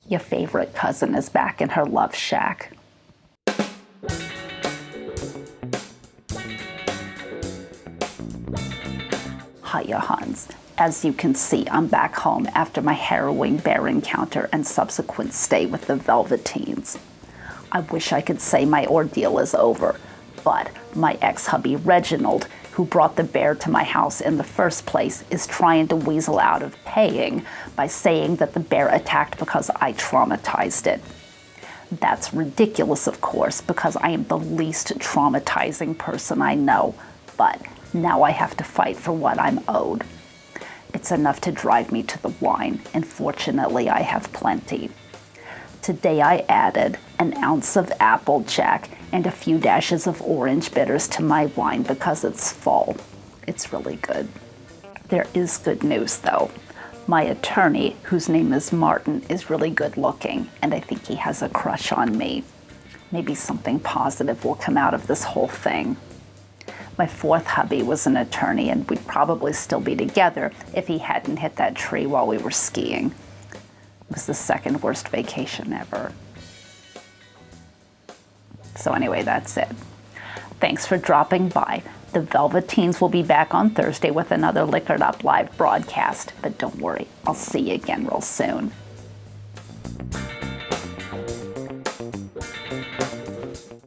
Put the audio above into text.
Your favorite cousin is back in her love shack. Hiya, Hans. As you can see, I'm back home after my harrowing bear encounter and subsequent stay with the Velveteens. I wish I could say my ordeal is over, but my ex-hubby Reginald, who brought the bear to my house in the first place, is trying to weasel out of paying by saying that the bear attacked because I traumatized it. That's ridiculous, of course, because I am the least traumatizing person I know, but now I have to fight for what I'm owed. It's enough to drive me to the wine, and fortunately I have plenty. Today I added an ounce of Applejack and a few dashes of orange bitters to my wine because it's fall. It's really good. There is good news though. My attorney, whose name is Martin, is really good looking, and I think he has a crush on me. Maybe something positive will come out of this whole thing. My fourth hubby was an attorney, and we'd probably still be together if he hadn't hit that tree while we were skiing. It was the second worst vacation ever. So anyway, that's it. Thanks for dropping by. The Velveteens will be back on Thursday with another Liquored Up Live broadcast, but don't worry, I'll see you again real soon.